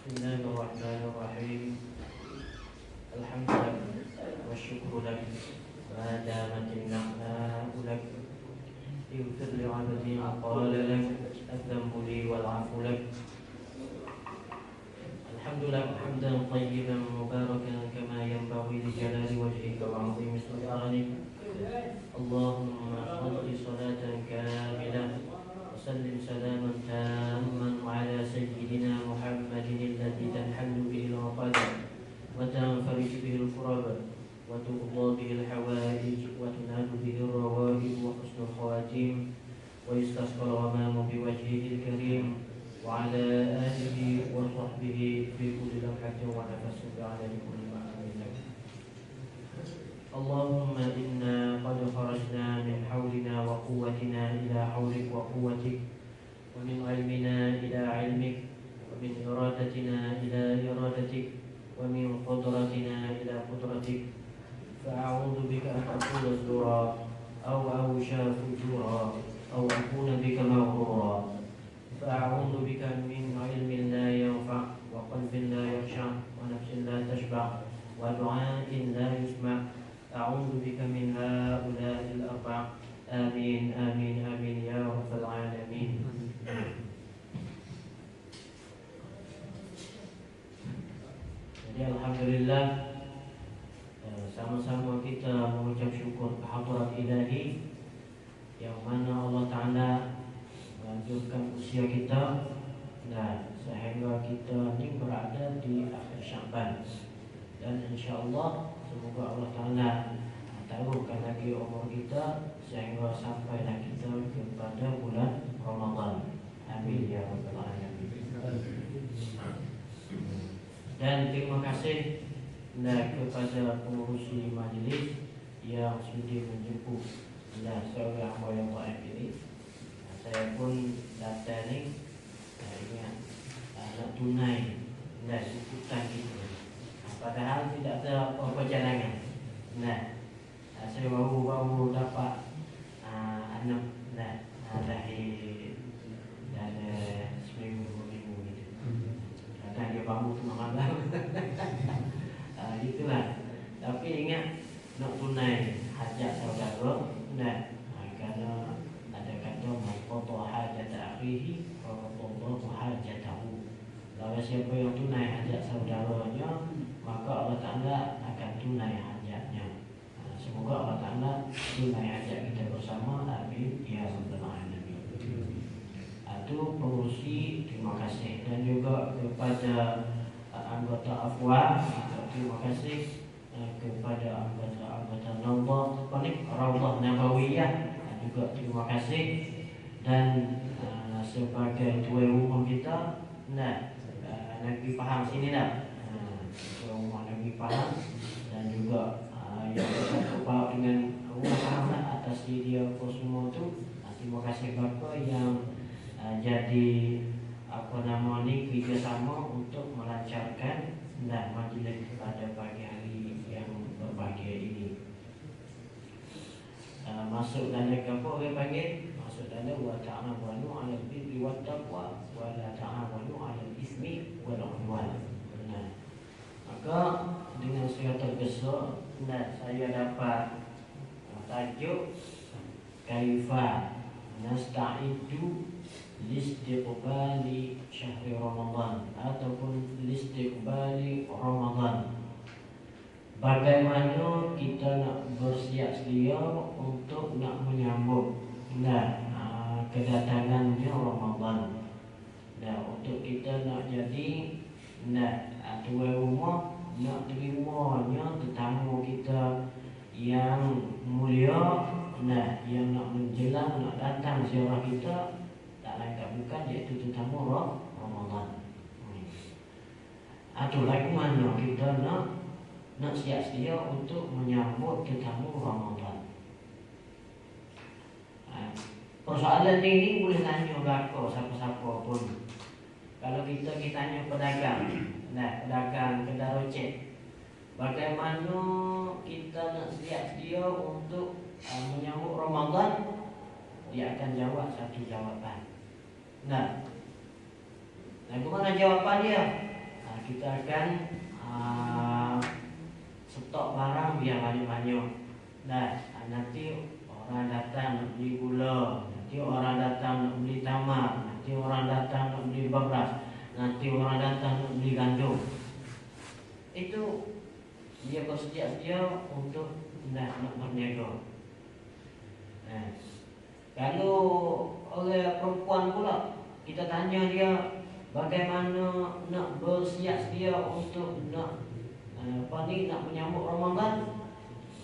بسم الله الرحمن الرحيم. الحمد لك والشكر لك ما دامت النعماء لك. اغفر لعبدي ما قال لك الذنب لي والعفو لك. الحمد لك حمدا طيبا مباركا كما ينبغي لجلال وجهك وعظيم سلطانك. اللهم صل صلاة كاملة وسلم سلاما تاما على سيدنا محمد الذي تنحل به العقد وتنفرج به الكرب وتقضى به الحوائج وتنال به الروائب وحسن الخواتيم ويستسقى الغمام بوجهه الكريم وعلى آله وصحبه في كل لمحة ونفس بعدد كل معنى لك. اللهم إنا قد خرجنا من حولنا وقوتنا إلى حولك وقوتك، ومن علمنا إلى علمك، ومن إرادتنا إلى إرادتك، ومن قدرتنا إلى قدرتك. فأعوذ بك أن أقول زورا أو أوشى فجورا أو أكون بك مغرورا. فأعوذ بك من علم لا ينفع وقلب لا يخشع ونفس لا تشبع ودعاء لا يسمع. أعوذ بك من هؤلاء الأربع. آمين آمين آمين يا رب العالمين. Jadi alhamdulillah, sama-sama kita mengucap syukur kehadrat ilahi yang mana Allah Ta'ala melanjutkan usia kita sehingga kita ini berada di akhir Sya'ban. Dan insyaAllah semoga Allah Ta'ala taruhkan lagi umur kita sehingga sampailah kita kepada bulan Ramadan. Amin ya rabbal alamin. Dan terima kasih kepada pengurusi majlis yang sudi menjemput seorang hamba yang baik ini. Saya pun datang ni ingat nak tunai ikutan kita. Padahal tidak ada apa-apa jalangan. Saya baru dapat anak lahir dan seminggu 2 minggu gitu. Kadang dia bangun tengah malam. Itulah. Tapi ingat nak tunai hajat saudara. Kerana ada kata maqata hajat akhihi wa qadallahu hajatahu. Kalau siapa yang tunai hajat saudaranya, maka Allah Ta'ala akan tunai hajatnya. Semoga Allah Ta'ala tunai hajat kita bersama. Amin ya rabbal alamin. Itu pengurusi, terima kasih. Dan juga kepada anggota Afwa, terima kasih. Kepada anggota Rawdah Nabawiyah juga terima kasih. Dan sebagai tuan rumah kita, Negeri Pahang sini dah. Tuan rumah Negeri Pahang dan juga yang berbahagia dengan rumah Pahang atas dia apa semua tu. Terima kasih bapa yang jadi kerjasama untuk melancarkan majlis pada pagi hari yang berbahagia ini. Masuk dalam apa orang panggil? Masuk dalam wa ta'awanu 'alal birri wat taqwa wa la ta'awanu 'alal ismi wal 'udwan. Maka dengan segala tergesa saya dapat tajuk kaifa nasta'iddu listiqbali syahri Ramadan ataupun listiqbali Ramadan. Bagaimana kita nak bersiap sedia untuk nak menyambut kedatangannya Ramadan. Untuk kita nak jadi tuan rumah, nak terimanya tetamu kita yang mulia, yang nak menjelang, nak datang ziarah kita, tak lain tak bukan iaitu tetamu Ramadan. Atau lagi mana kita nak siap sedia untuk menyambut tetamu Ramadan. Persoalan ini boleh tanya belaka siapa-siapa pun. Kalau kita tanya pedagang, pedagang kedai rocek, bagaimana kita nak siap sedia untuk menyambut Ramadan, dia akan jawab satu jawapan. Bagaimana jawapan dia? kita akan stok barang biar banyak-banyak. Dan nanti orang datang nak beli gula, nanti orang datang nak beli tamar, nanti orang datang nak beli beras, nanti orang datang nak beli gandum. Itu dia bersedia-sedia untuk nak berniaga. Kalau orang perempuan pula, kita tanya dia bagaimana nak bersedia-sedia untuk nak nak menyambut Ramadan.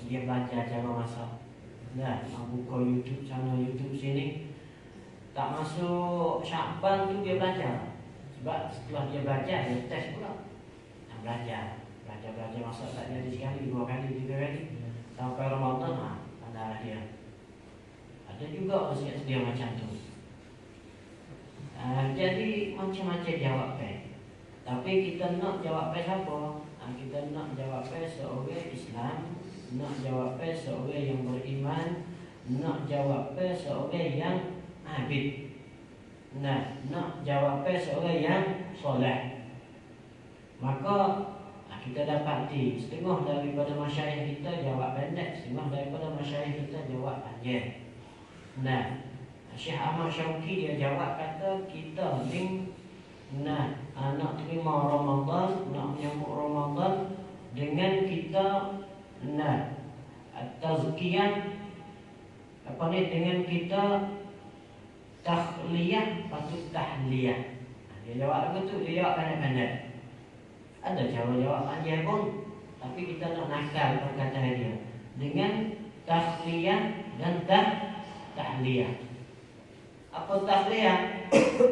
Dia belajar cara masak. Buka YouTube sana, YouTube sini. Tak masuk Syakban tu dia belajar. Sebab setelah dia belajar, dia test pula. Belajar masak tak jadi sekali, 2 kali, 3 kali. Sampai Ramadan, pandailah dia. Ada juga bersedia-sedia macam tu. Jadi macam-macam jawapan. Tapi kita nak jawapan siapa? Kita nak jawapan seorang Islam, nak jawapan seorang yang beriman, nak jawapan seorang yang abid. Nak jawapan seorang yang soleh. Maka kita dapati setengah daripada masyayikh kita jawab pendek, setengah daripada masyayikh kita jawab panjang. Syekh Ahmad Syauqi dia jawab kata kita ni nak terima Ramadan, nak menyambut Ramadan dengan kita tazkiyah dengan kita takhliyah patut tahliyah. Dia jawab begitu, dia jawab pandai-pandai. Ada cara jawab panjang pun, tapi kita nak nakal perkataan dia dengan takhliyah dan tahliyah. Apa tahliyah?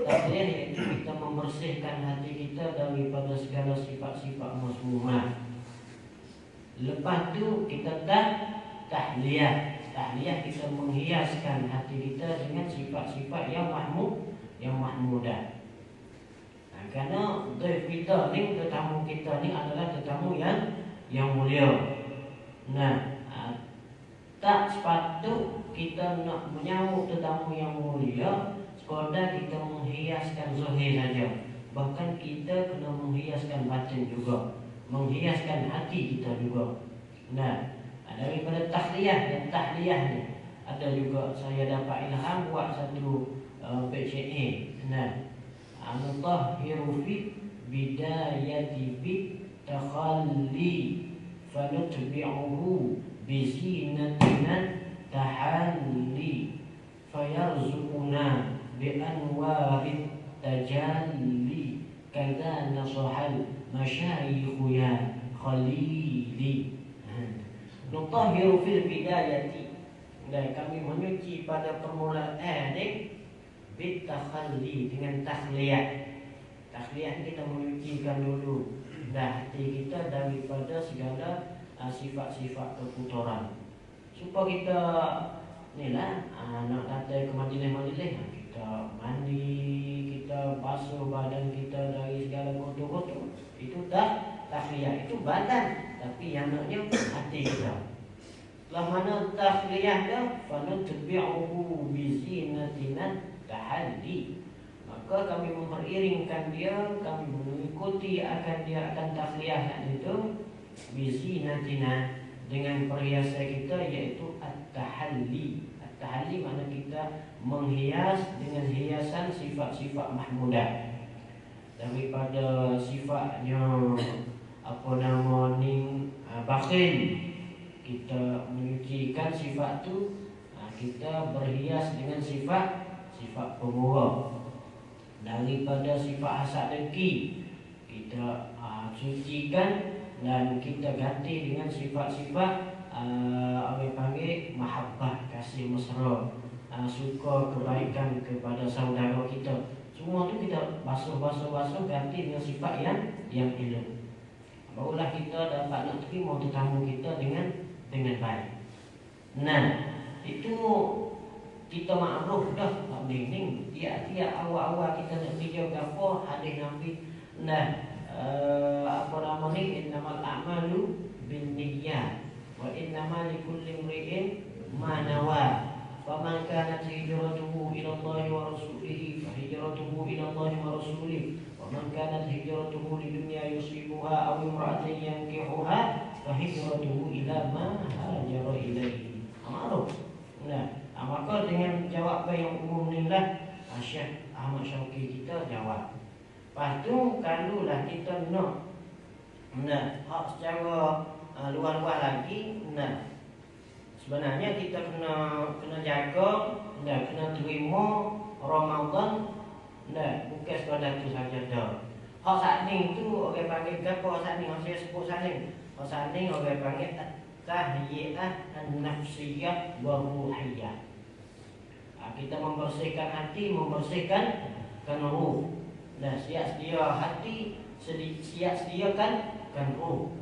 Tahliyah iaitu kita membersihkan hati kita daripada segala sifat-sifat mazmumah. Lepas tu kita tahliyah. Tahliyah kita menghiaskan hati kita dengan sifat-sifat yang mahmudah. Kerana dhaif kita ni, tetamu kita ni adalah tetamu yang mulia. Tak sepatut kita nak menyambut tetamu yang mulia sekadar kita menghiaskan zahir saja. Bahkan kita kena menghiaskan batin juga, menghiaskan hati kita juga. Daripada tahliyah dan tahliyah ni ada juga saya dapat ilham buat satu bait syair. Anutahhiru fi bidayati bi takhalli fanutbi'uhu bi zinatina tahalli fayarzuquna bi anwarit tajalli kadza nasahal masyayikhu ya khalili. Nutahhiru fil bidayati, dan kami menyuci pada permulaan ni bitakhalli, dengan takhliyah. Takhliyah kita menyucikan dulu hati kita daripada segala sifat-sifat kekotoran, supaya kita nak datang ke majlis-majlis, kita mandi, kita basuh badan kita dari segala kotor-kotor. Itu takhliyah, itu badan, tapi yang naknya hati kita. Setelah mana takhliyah dah, fanutbi'uhu bizinatina tahalli, maka kami memperiringkan dia, kami mengikuti akan dia akan takhliyah itu bizinatina, dengan perhiasan kita, iaitu at-tahalli. At-tahalli makna kita menghias dengan hiasan sifat-sifat mahmudah. Daripada sifatnya bakhil, kita menyucikan sifat tu, kita berhias dengan sifat pemurah. Daripada sifat hasad dengki, kita sucikan dan kita ganti dengan sifat-sifat orang panggil mahabbah, kasih mesra, suka kebaikan kepada saudara kita. Semua tu kita basuh ganti dengan sifat yang elok. Barulah kita dapat nak terima tetamu kita dengan baik. Itu kita maklum dah, tak boleh tiap-tiap awal-awal kita nak kerja apa hadis Nabi. Innamal a'malu binniyat wa innamal likulli imri'in ma nawa. Faman kanat hijratuhu ila Allah wa rasulihi fa hijratuhu ila Allah wa rasulihi. Wa man kanat hijratuhu lidunya yusibuha aw imra'atin yankihuha fa hijratuhu ila ma hajara ilaihi. Maklum. Nah, maka dengan jawapan yang umum ni lah Syekh Ahmad Syauqi kita jawab. Lepas tu kalaulah kita nak hak secara luas-luas lagi, sebenarnya kita kena jaga, kena terima Ramadan, bukan sekadar tu saja dah. Hak saning tu orang panggil apa saning, saya sebut saning. Hak saning orang panggil tahyiyah an-nafsiyah wa ruhiyah. Kita membersihkan hati, membersihkan ruh. Siap sedia hati, siap sediakan ruh.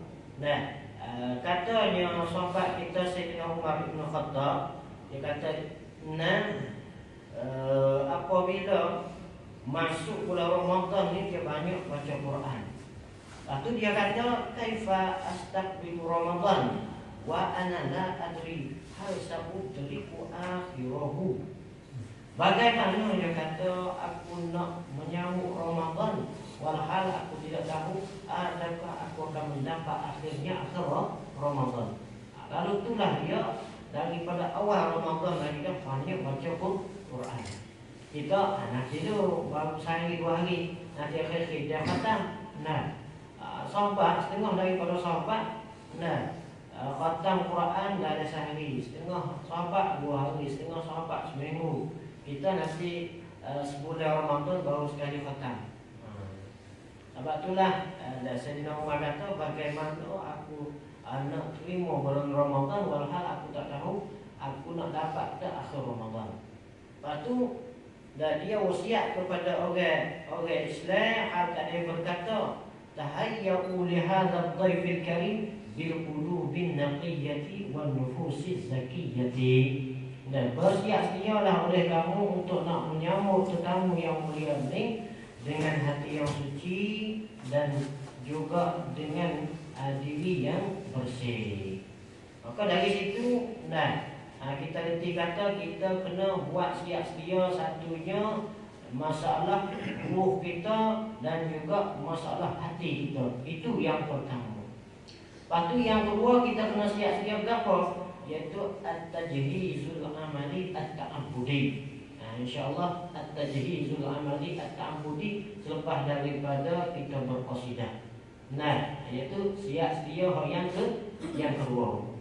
Katanya sahabat kita Sayyidina Umar bin Khattab, dia kata, apabila masuk bulan Ramadan ni dia banyak baca Quran. Lepas tu dia kata, kaifa astaqbilu Ramadan wa ana la adri hal sa'udriku akhirahu. Bagaimana dia kata aku nak menyambut Ramadan walhal aku tidak tahu adakah aku akan mendapat akhir Ramadan. Lalu itulah dia daripada awal Ramadan lagi dah banyak baca Quran. Kita nanti tu baru sehari 2 hari, nanti akhir dia khatam. Sahabat setengah daripada sahabat khatam Quran dah ada sehari, setengah sahabat 2 hari, setengah sahabat seminggu. Kita nanti sebulan Ramadan baru sekali khatam. Sebab itulah Sayyidina Umar kata, bagaimana aku nak terima bulan Ramadan walhal aku tak tahu aku nak dapat ke akhir Ramadan. Lepas tu dia wasiat kepada orang Islam, hal dia berkata, tahayyau li hadzal dhaifil karim bil qulubin naqiyyati wan nufusiz zakiyyati. Dan bersiap sedialah oleh kamu untuk nak menyambut tetamu yang mulia ini dengan hati yang suci dan juga dengan diri yang bersih. Maka dari situ kita reti kata kita kena buat siap sedia, satunya masalah ruh kita dan juga masalah hati kita. Itu yang pertama. Lepas tu yang kedua kita kena siap sedia berapa? Iaitu at-tajhizul amali at-ta'abbudi. InsyaAllah at-tajhizul amali at-ta'abbudi selepas daripada kita berqasidah. Iaitu siap sedia yang kedua.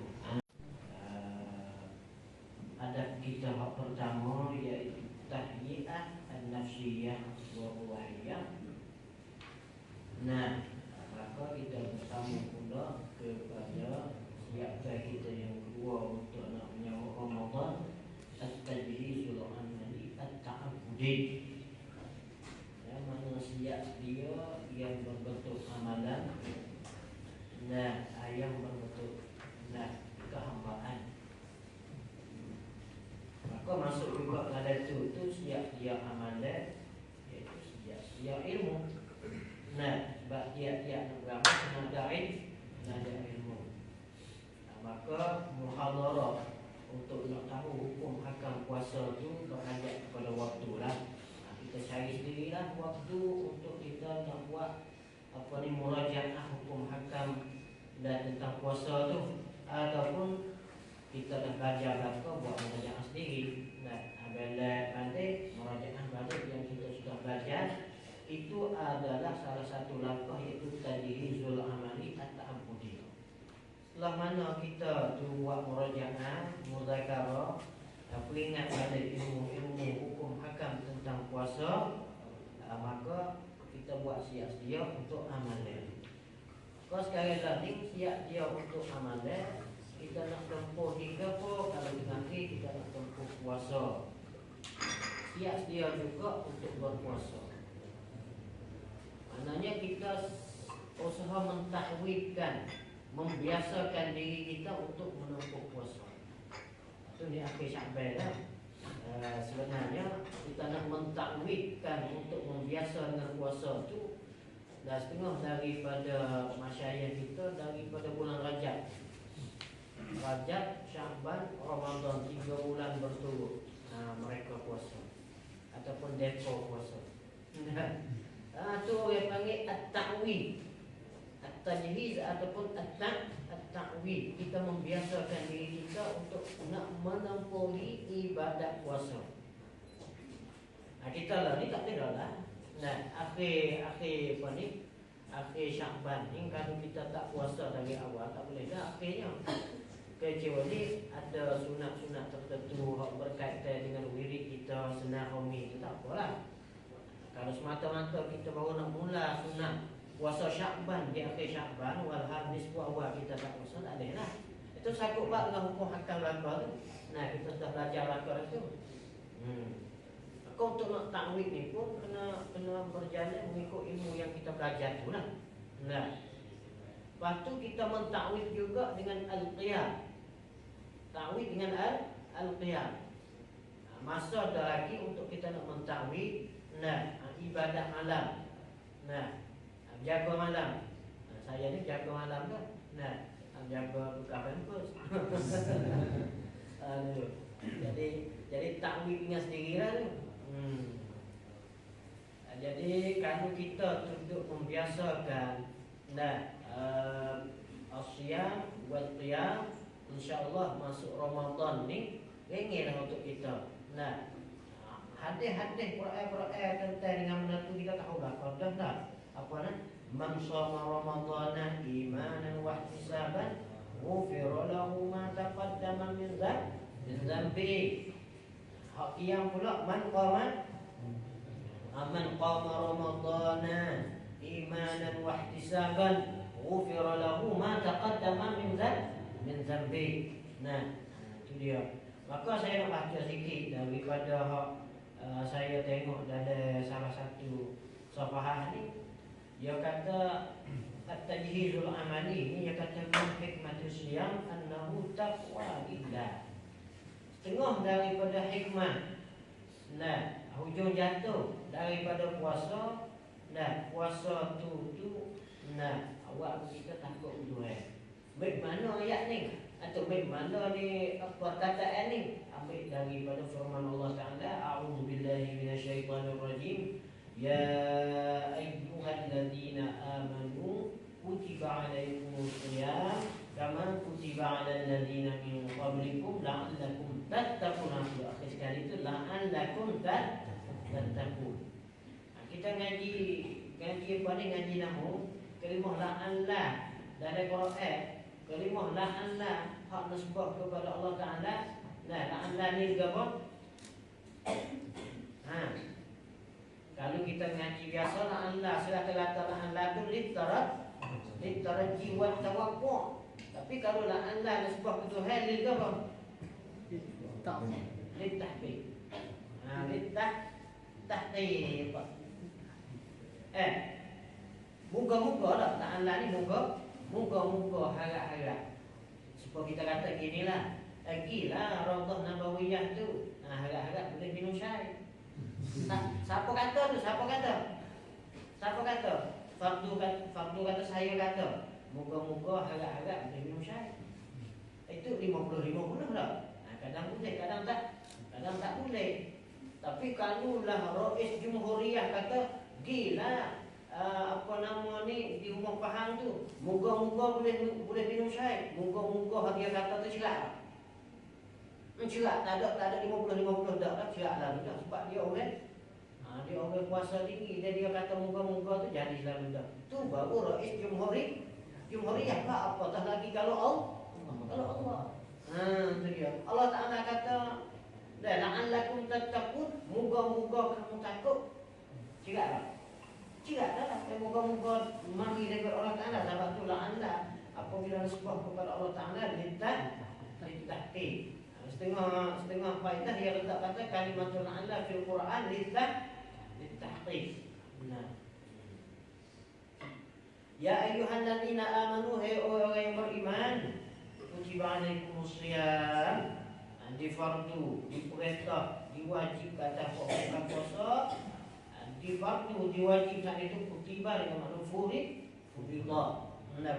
Adab kita hak pertama iaitu tahyiyah an-nafsiyah wa ruhiyah. Maka kita bersama pula kepada siapkan kita yang kedua untuk nak menyambut Ramadan, at-tajhizul amali at-ta'abbudi. Yang mana siap dia yang berbentuk amalan, yang berbentuk kehambaan. Maka masuk juga pada itu siap dia amalan, iaitu siap dia ilmu. Sebab tiap-tiap agama kena ada ilmu. Maka muhadarah untuk nak tahu hukum hakam puasa tu berhajat kepada waktu lah. Kita cari sendirilah waktu untuk kita nak buat murajaah hukum hakam dan tentang puasa tu, ataupun kita dah belajar buat murajaah sendiri. Bila pandai murajaah balik yang kita sudah belajar, itu adalah salah satu langkah, iaitu tajhizul amali at-ta'abbudi. Setelah mana kita tu buat murajaah, muzakarah, peringat balik ilmu hukum hakam tentang puasa, maka kita buat siap sedia untuk amalan. Kalau sekali lagi siap dia untuk amalan, kita nak tempuh 3 apa, kalau nanti kita nak tempuh puasa, siap sedia juga untuk berpuasa. Maknanya kita usaha mentahwidkan, membiasakan diri kita untuk menempuh puasa. Itu di akhir Sya'ban lah. Sebenarnya kita nak mentakwidkan untuk membiasa dengan puasa tu dah setengah daripada masyayikh kita daripada bulan Rajab, Sya'ban, Ramadan, 3 bulan berturut mereka puasa ataupun depa puasa. Tu orang at-ta'wil. At-tajhiz ataupun at-ta'wil. Kita membiasakan diri kita untuk nak menempuhi ibadat puasa. Kita lah ni tak kira lah. Nah, akhir apa ni? Akhir Syakban ni kalau kita tak puasa dari awal tak boleh dah akhirnya. Kecuali ada sunat-sunat tertentu yang berkaitan dengan wirid kita, senahumi itu tak apalah. Kalau semata-mata kita baru nak mula sunat puasa Syakban di akhir Syakban, walhal nisfu awal kita tak puasa, tak boleh lah. Itu sakut bab dengan hukum hakam lakar tu. Nah, kita sudah belajar lakar tu. Kau untuk nak takwid ni pun kena berjalan mengikut ilmu yang kita belajar tu lah. Nah, lepas tu kita mentakwid juga dengan al-qiyam. Takwid dengan al-qiyam. Masa ada lagi untuk kita nak mentakwid. Nah, ibadat malam. Nah, jaga malam. Saya ni jaga malam kan. Nah, jaga buka pampers. Jadi takwid dengan sendiri lah tu. Jadi kalau kita duduk membiasakan asyam wal qiyam, insya-Allah masuk Ramadan ni ringanlah untuk kita. Hadis-hadis Quran tentang dengan benda tu kita tahu dah. Kau dah apa nak? Man shoma Ramadana imanan wa ihtisaban ghufira lahu ma taqaddama min dhanbi. Hak yang pula man qama Ramadana imanan wa ihtisaban ghufira lahu ma taqaddama min dhanbi. Nah, itu dia. Maka saya nak baca sikit daripada hak saya tengok dalam salah satu safhah ni. Dia kata at-tajhizul amali ni, dia kata hikmatus siyam annahu taqwa lillah. Setengah daripada hikmah hujung jatuh daripada puasa. Puasa tu awak kita takut Tuhan. Baik mana ayat ni atau baik mana ni perkataan ni? Ambil daripada firman Allah Taala, a'udzu billahi minasyaitonir rajim. Ya ayyuhalladzina amanu kutiba alaikumus shiyam kama kutiba alal ladzina min qablikum la'allakum tattaqun. Akhir sekali itu la'allakum tattaqun. Kita ngaji apa ni, ngaji nahwu, kalimah la'alla dalam Quran, kalimah la'alla hak nisbah kepada Allah Taala. La'alla ni apa? Kalau kita ngaji biasa la'alla selata-lata la'alla tu litaraji wa tawaqqa'. Tapi kalau la'alla nisbah ke Tuhan lil apa? Litahqiq. Litahqiq. Moga-moga dah la'alla ni moga-moga harap-harap. Supaya kita kata ginilah. Gilah Raudhah Nabawiyah tu. Harap-harap boleh minum syai. Siapa kata tu? Siapa kata? Fardu kata, saya kata. Moga-moga harap-harap boleh minum syai. Itu 50-50 dah. Kadang boleh, kadang tak boleh. Tapi kalau lah Rais Jumhuriyah kata gila apa nama ni di rumah Pahang tu, moga-moga boleh minum syai. Moga-moga dia kata tu silap. Silap tak ada 50-50 dah silap lah dah. Sebab dia orang puasa tinggi, dia kata moga-moga tu jadi selalu dah. Tu baru Rais Jumhuriyah lah. Apatah lagi kalau Allah. Tu dia. Allah Taala kata la'allakum tattaqun, moga-moga kamu takut. Silap dah. Moga-moga mari daripada Allah Taala. Sebab tu la'alla apabila nisbah kepada Allah Taala litahqiq. Setengah faedah dia letak kata kalimatul la'alla fil Quran litahqiq. Ya ayyuhalladzina amanu, hai orang yang beriman, kutiba alaikumus shiyam, difardu, diperintah, diwajib kata orang puasa, difardu, diwajib saat itu kutiba dengan makna furidah.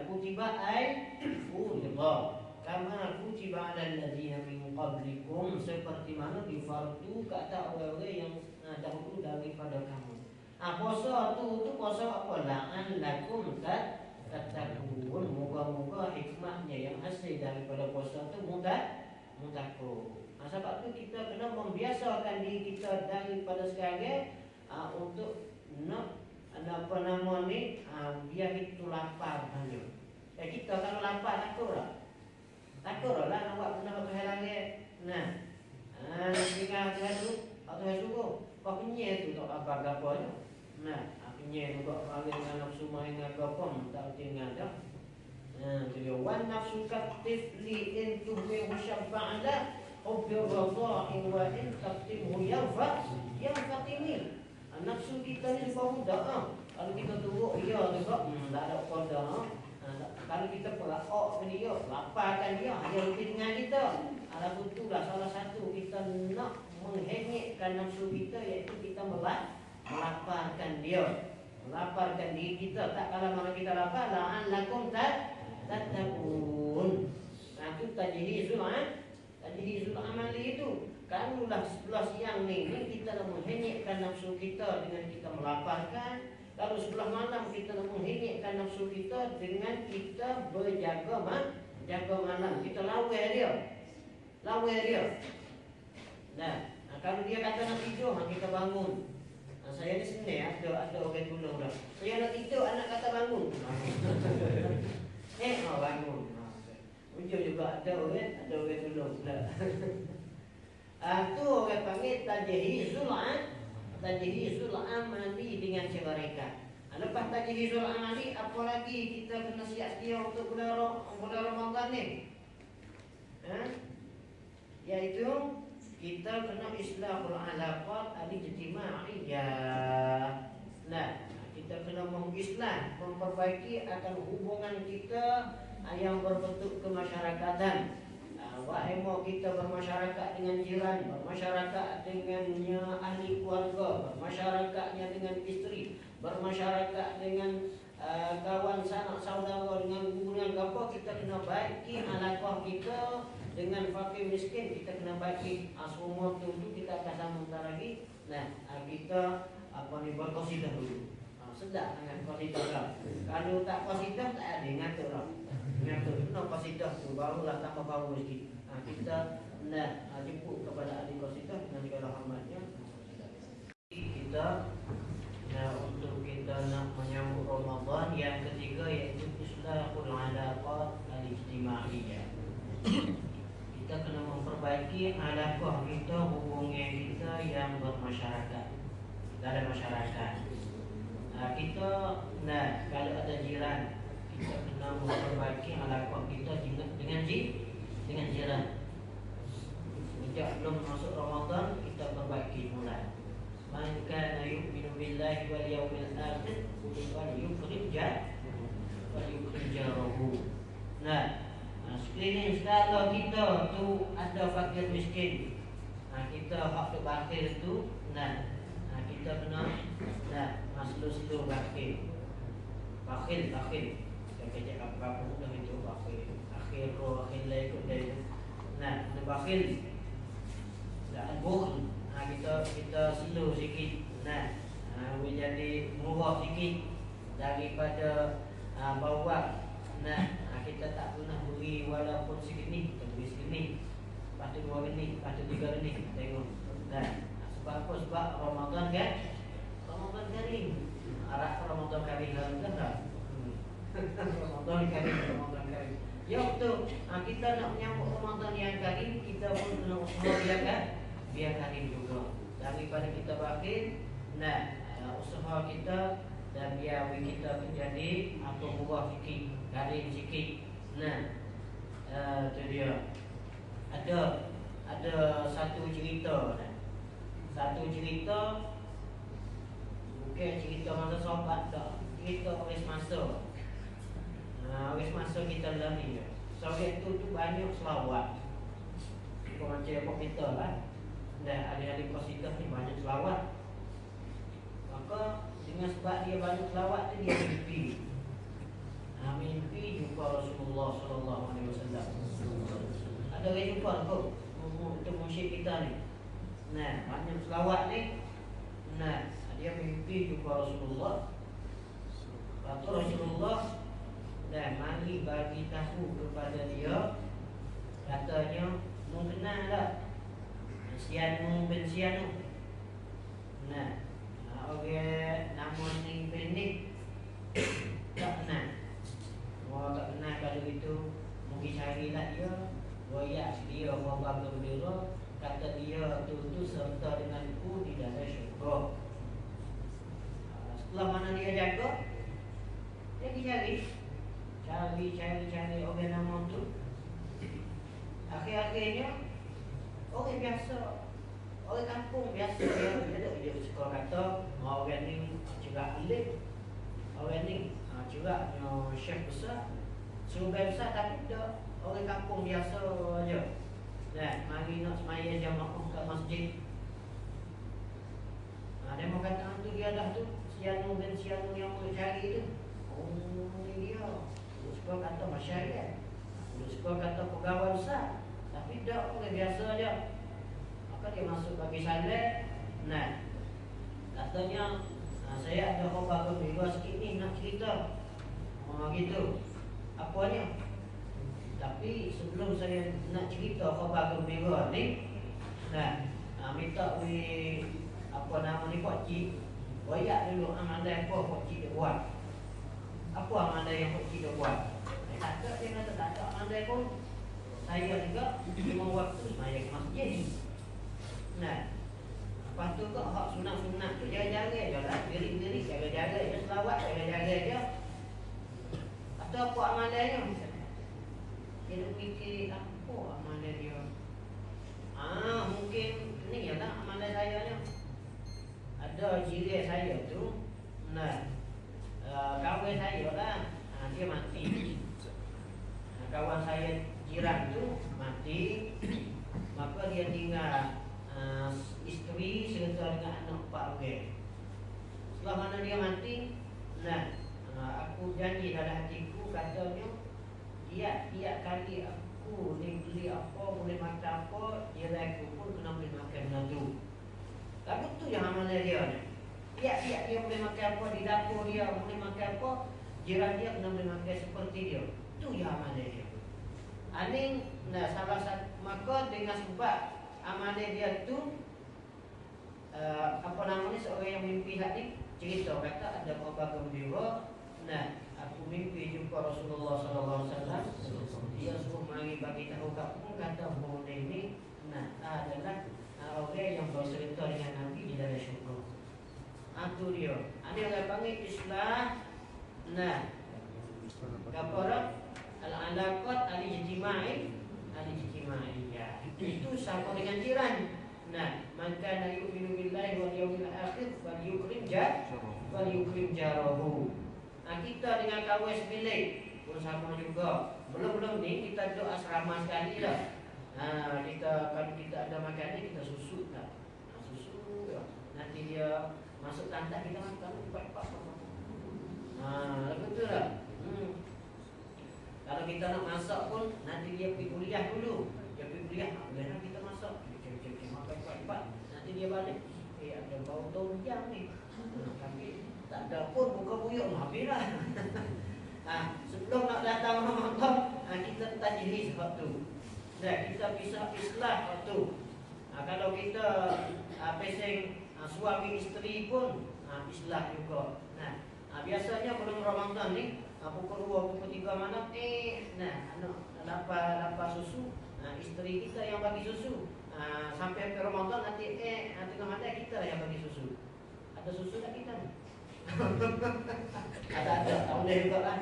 Kutiba ay furidah. Kama kutiba alal ladzina min qablikum, seperti mana difardu kata orang-orang yang dahulu daripada kamu. Puasa tu puasa apa? La'allakum tattaqun. Moga-moga hikmahnya yang hasil daripada puasa tu mutakun. Sebab tu kita kena membiasakan diri kita daripada sekarang untuk nak apa nama ni biar itu lapar hanya. Kita kalau lapar takutlah. Takutlah nak buat benda satu hal lagi. Nah. Tinggal tu atau suruh. Kau kenyai tu tak apa-apa je. Nah, kenyai tu kau panggil dengan nafsu main dengan apa tak tinggal dah. Jadi wan nafsu katifli in tuhmi musyabba'a hubbi radha'in wa in taqtimhu yanfatimi. Nafsu kita ni sebab muda. Kalau kita turut dia juga tak ada koda. Kalau kita pelak dia, laparkan dia, dia lebih dengan kita. Alasan itulah salah satu kita nak menghengitkan nafsu kita, iaitu kita melaparkan dia, melaparkan diri kita. Tak kala mana kita lapar, la'allakum tattaqun. Itu tajhizul amali itu. Kalulah sebelah siang ni kita nak menghengitkan nafsu kita dengan kita melaparkan. Lalu sebelah malam kita nak menghengitkan nafsu kita dengan kita berjaga malam. Kita lawan dia. Nah, kalau dia kata nak tidur, kita bangun. Saya ni sebenarnya ada orang tolong dah. Saya nak tidur, anak kata bangun. Bangun. Ujung juga ada orang tolong pula. Tu orang panggil tajhizul amali dengan cara reka. Lepas tajhizul amali, apa lagi kita kena siap sedia untuk bulan Ramadan ni? Iaitu kita kena islahul alaqat al-ijtimaiyah. Nah, kita kena mengislah, memperbaiki akan hubungan kita yang berbentuk kemasyarakatan. Wahai mau kita bermasyarakat dengan jiran, bermasyarakat dengannya ahli keluarga, bermasyarakatnya dengan isteri, bermasyarakat dengan kawan sanak saudara, dengan hubungan apa, kita kena baiki alaqah kita dengan fakir miskin, kita kena baiki semua tu kita akan sambung lagi. Nah, kita berqasidah dulu. Sedap dengan qasidah. Kalau tak qasidah tak ada ngatur lah. Ngatur kena qasidah tu barulah tambah bau sikit. Kita nak jemput kepada ahli qasidah dengan segala hormatnya. Kita untuk kita nak menyambut Ramadan yang ketiga, iaitu islahul alaqat al-ijtimaiyah. Kita kena memperbaiki alaqah kita, hubungan kita yang bermasyarakat, dalam masyarakat. Kita kalau ada jiran, kita kena memperbaiki alaqah kita dengan jiran. Sejak belum masuk Ramadan, kita perbaiki mulai. Man kana yu'minu billahi wal yawmil akhir falyukrim jarahu. Sekiranya segala kita tu ada fakir miskin, kita hak bakir tu, kita kena maslu bakir. Bakhil. Kita kejap apa dah itu bakhil. Akhir lah ikut dia itu. Bakhil. Dan bukhl. Kita slow sikit. Jadi murah sikit daripada bawa. Kita tak pernah beri walaupun segini, kita beri segini. Lepas tu 2 geni, lepas tu 3 geni. Tengok. Sebab apa? Sebab Ramadan kan? Ramadan karim. Arah Ramadan karim kan? Ramadan karim. Ya betul. Kita nak menyambut Ramadan yang karim, kita pun kena usaha biar karim juga. Daripada kita bakir, usaha kita dan biar kita menjadi murah sikit, karim sikit. Itu dia. Ada satu cerita. Bukan cerita masa sahabat tak. Cerita oleh semasa. Oleh semasa kita dalam ni. Sahabat tu banyak selawat. Macam apa kita lah. Dan adik-adik qasidah ni banyak selawat. Maka dengan sebab dia banyak selawat tu, dia mimpi jumpa Rasulullah SAW. Ada orang jumpa tu untuk musyrik kita ni. Banyak selawat ni. dia mimpi jumpa Rasulullah. Waktu Rasulullah dan mari bagi tahu kepada dia, katanya, mu kenal tak Sianu bin Sianu? Nah, orang nama ni pendek tak kenal. Orang tak kenal. Kalau itu mungkin carilah dia, royak dia khabar gembira, kata dia tu serta denganku di dalam syurga. Setelah mana dia jaga, dia pergi cari orang nama tu. Akhir-akhirnya orang biasa, orang kampung biasa, dia suka kata orang ni cerak alim, orang ni ceraknya syekh besar, surga besar, tapi dia orang kampung biasa aja. Dan mari nak semaya jamaah kat masjid. Dia mau kata tu dia dah tu Sianu dan Sianu yang mau cari tu. Oh ni dia. Dia suka kata masyarakat, dia suka kata pegawai besar, tapi dia orang biasa aja. Maka dia masuk bagi salat. Nah, katanya saya ada khabar gembira sikit ni nak cerita. Gitu. Apanya? Tapi sebelum saya nak cerita khabar gembira ni, minta apa nama ni Pak Cik, royak dulu amalan apa Pak Cik dia buat. Apa amalan yang Pak Cik dia buat? Tak ada, dia kata tak ada amalan pun. Saya juga memang waktu semaya ke masjid. Lepas tu kok hak sunat-sunat tu jaga-jaga je lah, diri-diri jaga-jaga je, selawat jaga-jaga je. Atau apa amalannya? Dia nak fikir apa amalan dia. Mungkin ni ya lah amalan saya ni. Ada jiran saya tu, kawan saya lah, dia mati. Kawan saya jiran tu mati, maka dia tinggal isteri serta dengan anak 4 orang. Setelah mana dia mati, aku janji dalam hatiku, katanya tiap kali aku ni beli apa, boleh makan apa, jiran aku pun kena boleh makan benda tu. Lagu tu yang amalan dia ni. Tiap-tiap dia boleh makan apa, di dapur dia boleh makan apa, jiran dia kena boleh makan seperti dia. Tu yang amalan dia. Ini salah satu, maka dengan sebab amalan dia tu, apa namanya, seorang yang mimpi tadi cerita kata ada khabar gembira. Aku mimpi jumpa Rasulullah SAW. Dia suruh mari bagi tahu kamu, kata bahawa ini adalah orang yang berserta dengan Nabi di dalam syurga. Itu dia. Ada yang panggil Islam. Kapara al-alaqat al-ijtimaiyah. Itu sama dengan jiran. Man kana yu'minu billahi wal yawmil akhir falyukrim jarahu. Kita dengan kawan sebilik pun sama juga. Belum ni kita duduk asrama sekali dah. Kita kalau kita ada makan ni, kita susu tak? Susu ya. Nanti dia masuk tandas, kita makan cepat-cepat. Betul tak? Kalau kita nak masak pun, nanti dia pergi kuliah dulu. Dia pergi kuliah, boleh kita masak. Cek makan cepat-cepat. Nanti dia balik. Ada bau tomjang ni. Tapi tak ada pun, buka buyuk, habislah. Sebelum nak datang Ramadan, kita tajlis waktu. Kita bisa islah waktu. Kalau kita pesing suami isteri pun islah juga. Biasanya belum Ramadan ni, pukul 2, pukul 3 mana anak lapar susu, isteri kita yang bagi susu. Sampai ke Ramadan nanti tengah malam kita yang bagi susu. Ada susu tak kita ni? Ada, tak boleh juga lah.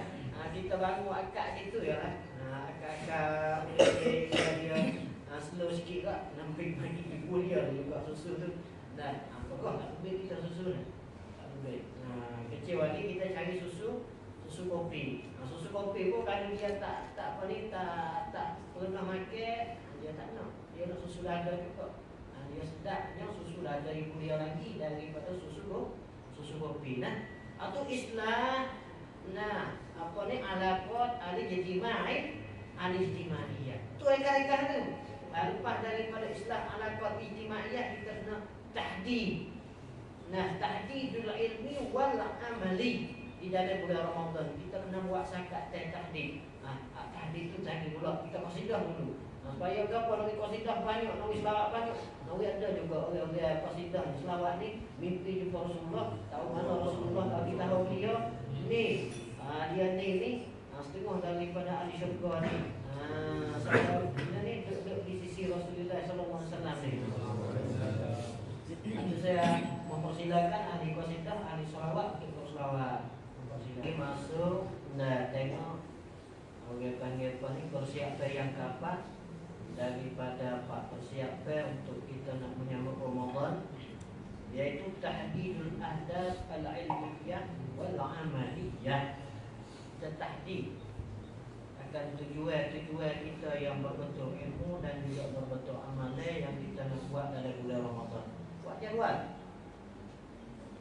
Kita bangun akak gitu ya lah. Akak dia slow sikit lah. Nampak bagi ibu dia juga susu tu. Dan pokok tak boleh kita susu ni. Tak boleh. Kecil lagi kita cari susu kopi. Susu kopi pun kalau dia tak apa ni, tak pernah makan, dia tak nak. Dia nak susu lada juga. Dia sedapnya susu lada ibu dia lagi daripada susu kopi. Atau Islam. Apa ni, alaqat al-ijtimaiyah. Tu reka-reka tu. Lepas daripada Islam alaqat ijtimaiyah, kita kena tahdid. Nah, tahdidul ilmi wal amali di dalam bulan Ramadan kita kena buat zakat tahdid. Tahdid tu tadi pula kita qasidah dulu. Supaya gapo nak qasidah banyak, nak selawat banyak. Nak ada juga orang-orang qasidah selawat ni mimpi jumpa Rasulullah, tahu mana Rasulullah bagi tahu dia ni dia ni setengah daripada ahli syurga ni. Saya ni duduk di sisi Rasulullah sallallahu alaihi wasallam ni. Itu saya mempersilakan ahli qasidah, ahli selawat untuk selawat. Mempersilakan masuk dan tengok orang panggil apa ni persiapan yang kapan daripada Pak persiapan untuk kita nak menyambut Ramadan, yaitu tahdidul ahdaf al-ilmiyah wal amaliyah. Dan tahdid akan tujuan-tujuan kita yang berbentuk ilmu dan juga berbentuk amalan yang kita nak buat dalam bulan Ramadan. Buat jadual.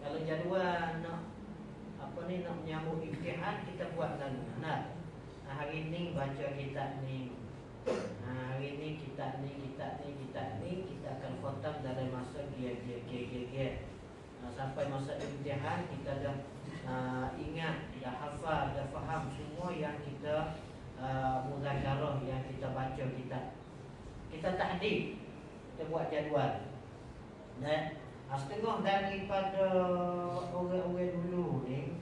Kalau jadual nak nak menyambut imtihan, kita buat lalu. Hari ni baca kitab ni. Hari ni kitab ni kita akan khatam dalam masa dia. Sampai masa imtihan kita dah ingat, dah hafal, dah faham semua yang kita muzakarah, yang kita baca kitab. Kita tahdid, kita buat jadual. Dan setengah daripada orang-orang dulu ni,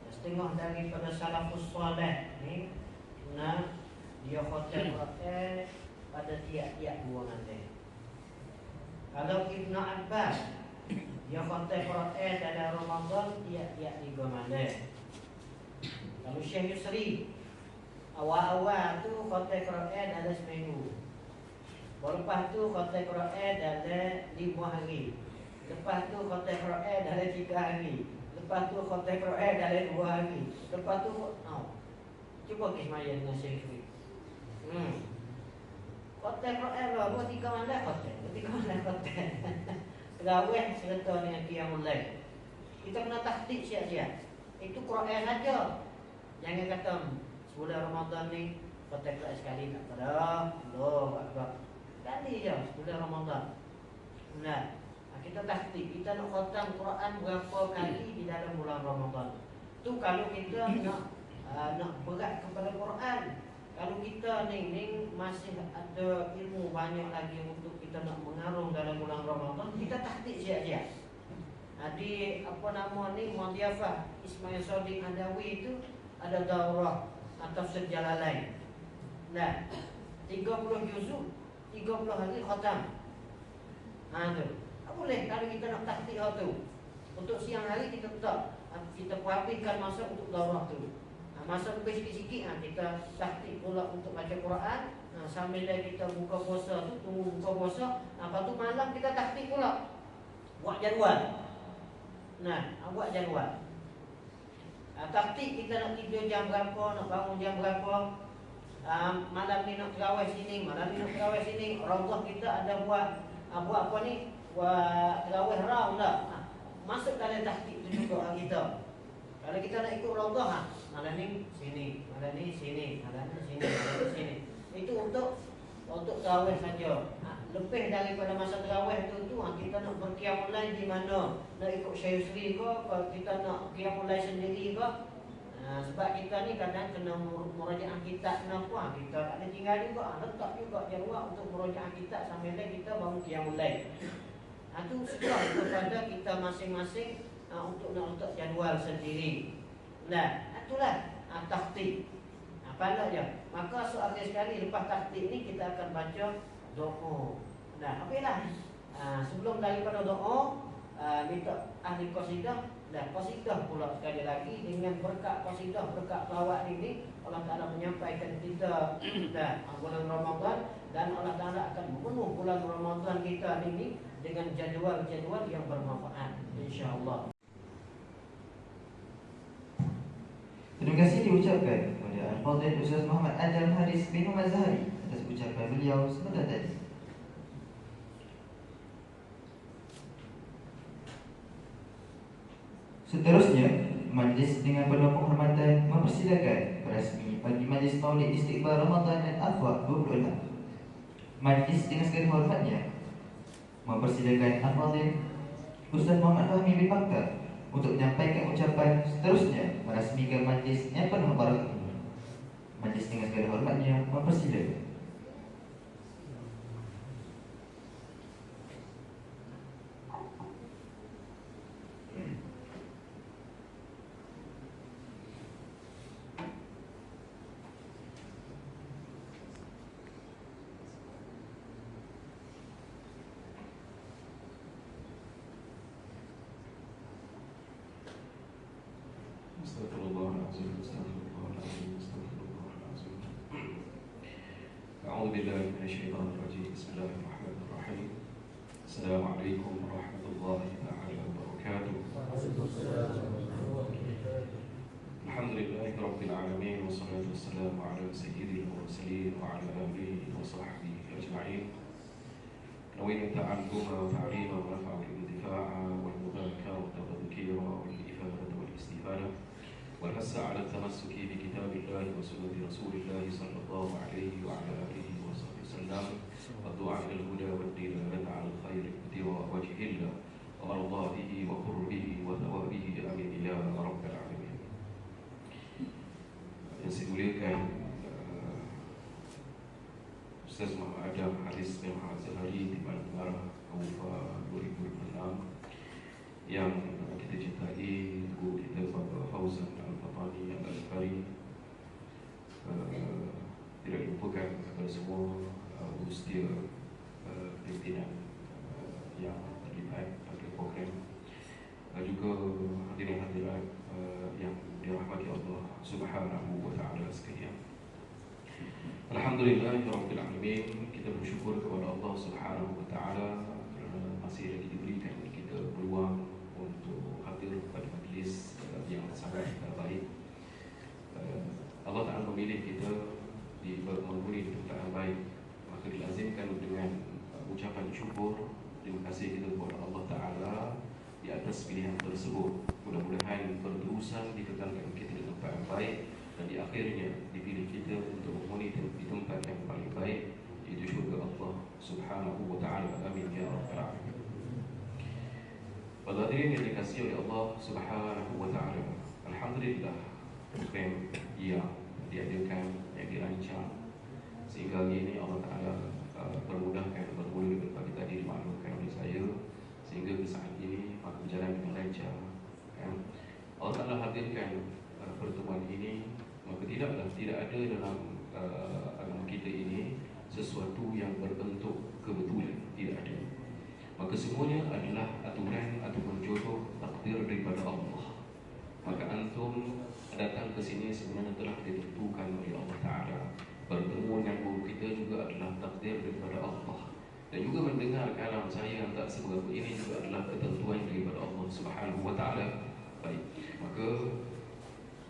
setengah daripada salafus salih ni, dia khatam Quran pada tiap-tiap 2 malam. Kalau Ibn Abbas, dia khatam Quran dalam Ramadan tiap-tiap 3 malam. Kalau Syekh Yusri, awal-awal tu khatam Quran dalam seminggu. Lepas tu khatam Quran dalam 5 hari. Lepas tu khatam Quran dalam 3 hari. Lepas tu khatam Quran dalam 2 hari. Lepas tu cuba kismaya dengan Syekh Yusri. Khatam Quran lah, buat 3 malam khatam. 3 malam khatam. Terawih serta dengan qiyamul lail. Kita kena tahdid siap-siap. Itu Quran saja. Jangan kata sebulan Ramadan ni khatam Quran sekali tak pada. Allahu akbar. Sekali je sebulan Ramadan. Kita tahdid, kita nak khatam Quran berapa kali di dalam bulan Ramadan. Tu kalau kita nak berat kepada Quran. Kalau kita ni masih ada ilmu banyak lagi untuk kita nak mengarung dalam bulan Ramadan, kita tahdid siap-siap. Di Muadiyafah Ismail Sadiq Adawi itu ada daurah tafsir Jalalain. 30 juzuk, 30 hari khatam. Tu. Boleh kalau kita nak tahdid tu. Untuk siang hari kita tetap kita habiskan masa untuk daurah tu. Masa lebih sikit-sikit kita tahdid pula untuk baca Quran. Sambil kita buka puasa tu, tunggu buka puasa. Lepas tu malam kita tahdid pula. Buat jadual. Buat jadual. Tahdid kita nak tidur jam berapa, nak bangun jam berapa. Malam ni nak terawih sini, malam ni nak terawih sini. Raudhah kita ada buat apa ni? Buat terawih raw dah. Masuk dalam tahdid tu juga kita. Kalau kita nak ikut Raudhah, malam ni sini, malam ni sini, malam ni sini, malam ni sini. Itu untuk tarawih saja. Lebih daripada masa tarawih tu kita nak berqiyamul lail di mana? Nak ikut Syekh Yusri ke? Kita nak qiyamul lail sendiri ke? Sebab kita ni kadang kena murajaah kitab, kenapa? Kita tak ada tinggal juga, letak juga jadual untuk murajaah kitab sambil kita bangun qiyamul lail. Itu sudah kepada kita masing-masing untuk nak letak jadual sendiri. Itulah tahdid. Pandai je. Maka akhir sekali lepas tahdid ni kita akan baca doa. Okeylah. Sebelum daripada doa, minta ahli qasidah dan qasidah pula sekali lagi dengan berkat qasidah, berkat lawak ini Allah Taala menyampaikan kita bulan Ramadan dan Allah Taala akan memenuh bulan Ramadan kita ini dengan jadual-jadual yang bermanfaat insya-Allah. Terima kasih diucapkan kepada Al-Fadhil Ustaz Muhammad Adam Haris bin Muhammad Zahari atas ucapan beliau sebentar tadi. Seterusnya, majlis dengan penuh penghormatan mempersilakan rasmi bagi Majlis Maulid Istiqbal Ramadan dan Akhlak 26. Majlis dengan segala hormatnya mempersilakan Al-Fadhil Ustaz Muhammad Fahmi bin Bakar untuk menyampaikan ucapan seterusnya merasmikan majlis yang penuh barakah ini. Majlis dengan segala hormatnya mempersilakan. Astagfirullahaladzim, astagfirullahaladzim, astagfirullahaladzim. A'udzu billahi minasyaitonir rajim. Bismillahirrahmanirrahim. Assalamualaikum warahmatullahi ta'ala wabarakatuh. Alhamdulillahi rabbil alamin, wassalatu wassalamu ala sayyidil mursalin wa ala alihi wa sahbihi ajma'in. نوينا تعلما وتعليما ونفعا والانتفاعا والمذاكرة والتذكير والإفادة والاستفادة والحث على التمسك بكتاب الله وسنة رسول الله صلى الله عليه وعلى آله وصحبه وسلم والدعاء إلى الهدى والدلالة على الخير ابتغاء وجه الله ومرضاته وقربه وثوابه آمين يا رب العالمين. Yang saya muliakan Ustaz Muhammad Adam Haris bin Muhammad Zahari di Bandar Kufa 2006 yang kita cintai, guru kita Bapak Fauzan Al-Fatani Al-Alfari, tidak dilupakan kepada semua urus dia, pimpinan yang terlibat pada program, juga hadirin hadirat yang dirahmati Allah Subhanahu wa Ta'ala sekalian. Alhamdulillahirabbil alamin, kita bersyukur kepada Allah Subhanahu wa Ta'ala kerana masih lagi diberikan kita peluang untuk hadir pada majlis yang sangat baik. Allah Ta'ala memilih kita menghuni di tempat yang baik, maka dilazimkan dengan ucapan syukur. Terima kasih kita kepada Allah Ta'ala di atas pilihan tersebut. Mudah-mudahan berterusan dikekalkan kita di tempat yang baik dan di akhirnya dipilih kita untuk menghuni di tempat yang paling baik, iaitu syurga Allah Subhanahu wa Ta'ala. Amin ya rabbal alamin. Pada hadirin yang dikasihi oleh Allah Subhanahu wa Ta'ala, alhamdulillah program yang diadakan, yang dirancang sehingga hari ini Allah Ta'ala permudahkan bermula pagi tadi dimaklumkan oleh saya sehingga ke saat ini maka berjalan dengan lancar. Allah Ta'ala hadirkan pertemuan ini, maka tidak ada dalam agama kita ini sesuatu yang berbentuk kebetulan, tidak ada. Maka semuanya adalah aturan ataupun jodoh takdir daripada Allah. Maka antum datang ke sini sebenarnya telah ditentukan oleh Allah Ta'ala. Bertemu dengan guru kita juga adalah takdir daripada Allah. Dan juga mendengar kalam saya yang tak seberapa ini juga adalah ketentuan daripada Allah Subhanahu wa Ta'ala. Baik, maka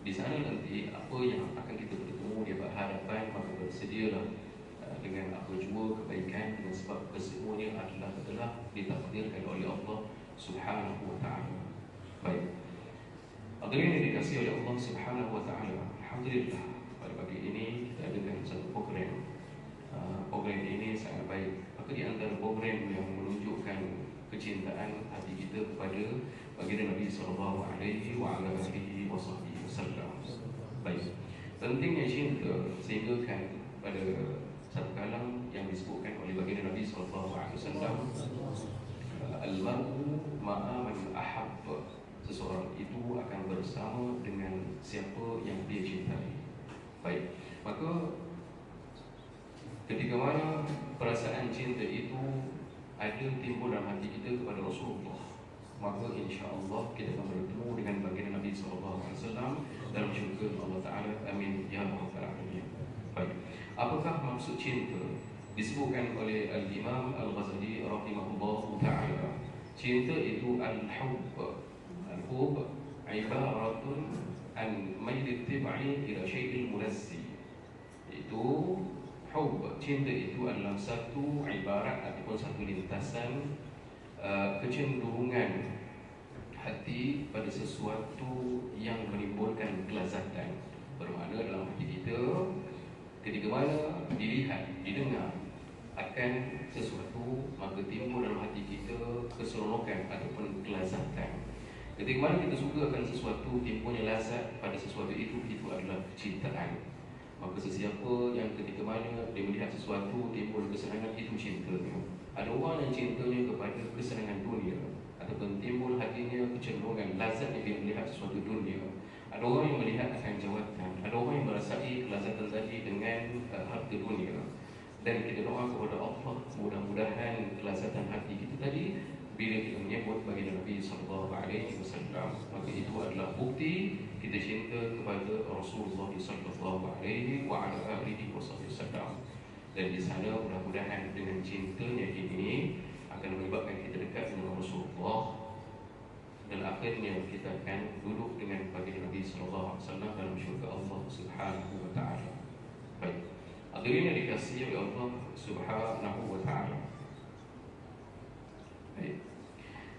di sana nanti apa yang akan kita bertemu di hadapan, maka bersedialah dengan apa jua kebaikan, dengan sebab kesemuanya adalah telah ditakdirkan oleh Allah Subhanahu wa Ta'ala. Baik, hadirin yang dikasihi oleh Allah Subhanahu wa Ta'ala, alhamdulillah pada pagi ini kita adakan satu program. Program ini sangat baik. Maka di antara program yang menunjukkan kecintaan hati kita kepada baginda Nabi sallallahu alaihi wasallam. Baik, pentingnya cinta sehingga kan pada satu kalam yang disebutkan oleh baginda Nabi sallallahu alaihi wasallam, al-mar'u ma'a man ahab, seseorang itu akan bersama dengan siapa yang dia cintai. Baik, maka ketika mana perasaan cinta itu ada timbul dalam hati kita kepada Rasulullah, maka insya-Allah kita akan bertemu dengan baginda Nabi SAW dalam syurga Allah Ta'ala. Amin ya rabbal alamin. Baik, apakah maksud cinta? Disebutkan oleh Al-Imam Al-Ghazali rahimahullah ta'ala, cinta itu al-hub. Al-hub ibaratun an mail ittiba'i ila syai'il munazzi. Itu hub, cinta itu adalah satu ibarat ataupun satu lintasan kecenderungan hati pada sesuatu yang menimbulkan kelazatan. Bermakna dalam hati kita ketika mana dilihat, didengar meletakkan sesuatu, maka timbul dalam hati kita keseronokan ataupun kelazatan. Ketika mana kita suka akan sesuatu, timbulnya lazat pada sesuatu itu adalah kecintaan. Maka sesiapa yang ketika mana dia melihat sesuatu timbul kesenangan, itu cintanya. Ada orang yang cintanya kepada kesenangan dunia, ataupun timbul hatinya kecenderungan lazatnya bila melihat sesuatu dunia. Ada orang yang melihat akan jawatan, ada orang yang merasai kelazatan tadi dengan harta dunia. Dan kita doa kepada Allah, mudah-mudahan kelazatan hati kita tadi bila kita menyebut bagi Nabi SAW, maka itu adalah bukti kita cinta kepada Rasulullah SAW. Dan di sana mudah-mudahan dengan cintanya ini akan menyebabkan kita dekat dengan Rasulullah, dan akhirnya kita akan duduk dengan baginda Nabi SAW dalam syurga Allah Subhanahu wa Ta'ala. Baik, hadirin yang dikasihi oleh Allah Subhanahu wa Ta'ala. Baik,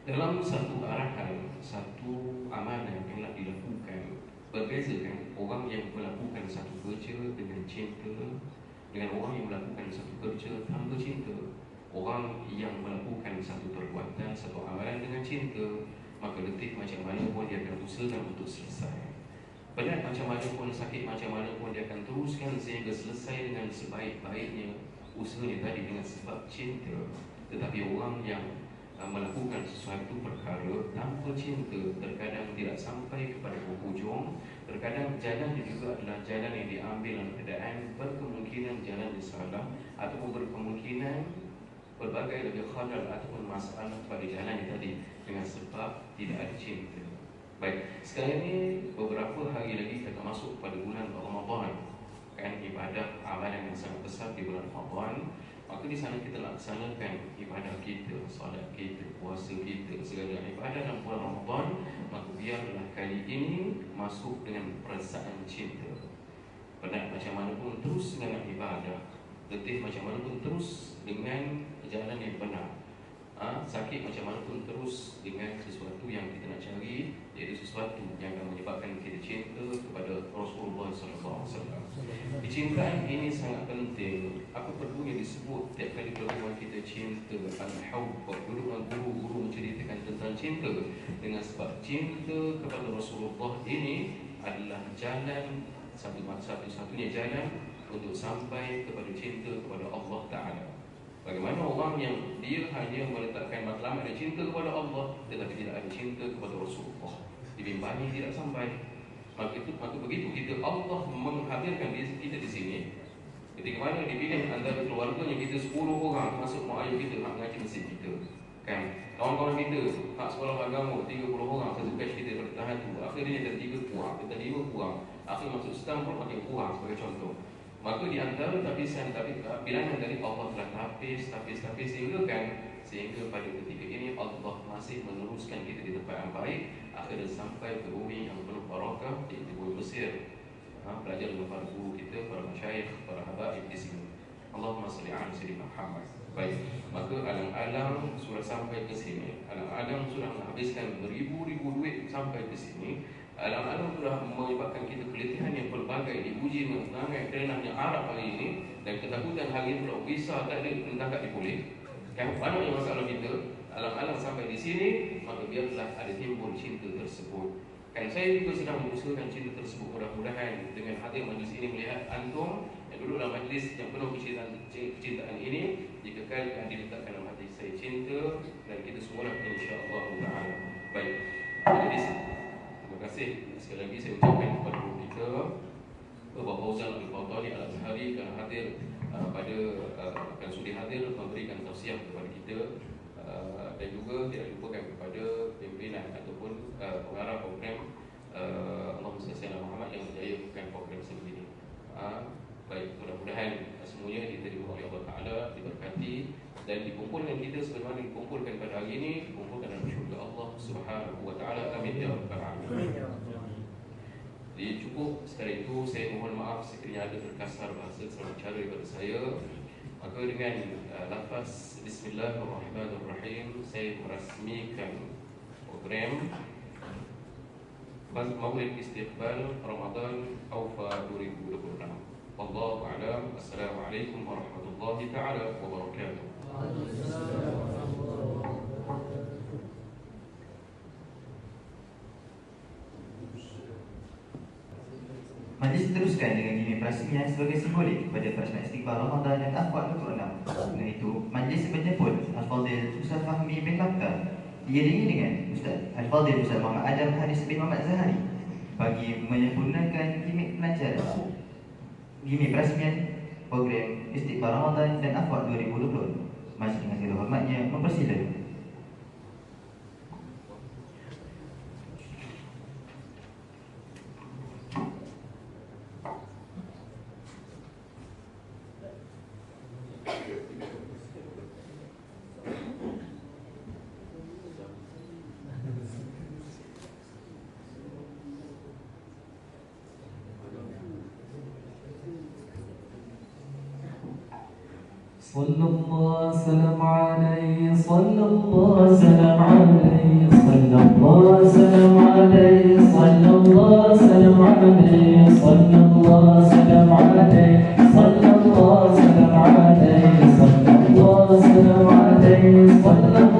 dalam satu arahan, satu amanah yang nak dilakukan, berbeza kan orang yang melakukan satu kerja dengan cinta dengan orang yang melakukan satu kerja tanpa cinta. Orang yang melakukan satu perbuatan, satu amalan dengan cinta, maka letih macam mana pun dia akan usahakan untuk selesai. Berat macam mana pun, sakit macam mana pun, dia akan teruskan sehingga selesai dengan sebaik-baiknya usahanya tadi dengan sebab cinta. Tetapi orang yang melakukan sesuatu perkara tanpa cinta, terkadang tidak sampai kepada penghujung. Terkadang jalannya juga adalah jalan yang diambil dalam keadaan berkemungkinan jalan yang salah, ataupun berkemungkinan berbagai lebih khalal ataupun masalah pada jalan tadi dengan sebab tidak ada cinta. Baik, sekarang ini beberapa hari lagi kita masuk pada bulan Ramadan, kan, ibadah amalan yang sangat besar di bulan Ramadan. Maka di sana kita laksanakan ibadah kita, solat kita, puasa kita, segala ibadah dalam bulan Ramadan. Maka biarlah kali ini masuk dengan perasaan cinta. Penat macam mana pun terus dengan ibadah, letih macam mana pun terus dengan jalan yang benar, sakit macam mana pun terus dengan sesuatu yang kita nak cari, iaitu sesuatu yang akan menyebabkan kita cinta kepada Rasulullah SAW. Kecintaan ini sangat penting. Apa perlu yang disebut tiap kali pertemuan kita cinta, al-hub, dulu guru-guru menceritakan tentang cinta. Dengan sebab cinta kepada Rasulullah ini adalah jalan, satu-satunya jalan untuk sampai kepada cinta kepada Allah Ta'ala. Bagaimana orang yang dia hanya meletakkan matlamat dan cinta kepada Allah, tetapi tidak ada cinta kepada Rasulullah, dibimbangi tidak sampai. Maka begitu kita Allah menghadirkan kita di sini, ketika mana dipilih antara keluarganya kita 10 orang masuk mak ayah kita nak mengaji masjid kita, kan, kawan-kawan kita hak sekolah agama 30 orang satu batch kita bertahan tu, akhirnya kita 3 kurang, kita 5 kurang, akhirnya masuk setahun pun makin kurang sebagai contoh. Maka di antara tapisan bilangan dari Allah telah tapis sehingga pada ketika ini Allah masih meneruskan kita di tempat yang baik, akhirnya sampai ke bumi yang penuh barakah, iaitu bumi Mesir. Belajar dengan para guru kita, para masyayikh, para habaib di sini. Allahumma salli ala sayyidina Muhammad. Baik, maka alang-alang sudah sampai ke sini. Alang-alang sudah menghabiskan beribu-ribu duit sampai ke sini. Alang-alang sudah menyebabkan kita keletihan yang pelbagai, dipuji dengan perangai kerenahnya Arab hari ini, dan ketakutan hari ini pula visa tak ada, entah tak dipulih. Kan banyak yang masalah kita. Alang-alang sampai di sini, maka biarlah ada timbul cinta tersebut. Kan saya juga sedang mengusahakan cinta tersebut. Mudah-mudahan dengan hadir majlis ini, melihat antum yang duduk dalam majlis yang penuh kecintaan ini, dikekalkan diletakkan dalam hati saya cinta, dan kita semua insya-Allah Taala. Baik, jadi terima kasih sekali lagi saya ucapkan kepada guru kita Bapak Fauzan Al-Fatani Al-Azhari kerana hadir dan sudi hadir memberikan tausiah kepada kita, dan juga tidak lupakan kepada pimpinan ataupun pengarah program Allahumma salli ala Muhammad yang menjayakan program sebegini. Baik, mudah-mudahan semuanya diterima oleh Allah Ta'ala, diberkati, dan dikumpulkan kita sebagaimana dikumpulkan pada hari ini, dikumpulkan dalam syurga Allah Subhanahu wa Ta'ala. Amin ya rabbal alamin. Jadi cukup sekali itu. Saya mohon maaf sekiranya ada terkasar bahasa salah cara daripada saya. Maka dengan lafaz Bismillahirrahmanirrahim, saya merasmikan program Maulid Istiqbal Ramadan Aufa 2026. Wallahu a'lam. Assalamualaikum warahmatullahi taala wabarakatuh. Majlis diteruskan dengan gini perasmian sebagai simbolik kepada perasmian istighfar Ramadan dan akhwat 26. Selain itu, majlis menjemput Al-Fadhil Ustaz Fahmi bin Bakkar diiringi dengan Ustaz Al-Fadhil Ustaz Muhammad Adam Haris bin Muhammad Zahari bagi menyempurnakan gimik pelancaran gimik perasmian program istighfar Ramadan dan akhwat 2020. Majlis dengan segala hormatnya mempersilakan. صلى الله وسلم عليه صلى الله وسلم عليه صلى الله وسلم عليه صلى الله وسلم عليه صلى الله وسلم عليه صلى الله وسلم عليه صلى الله وسلم عليه صلى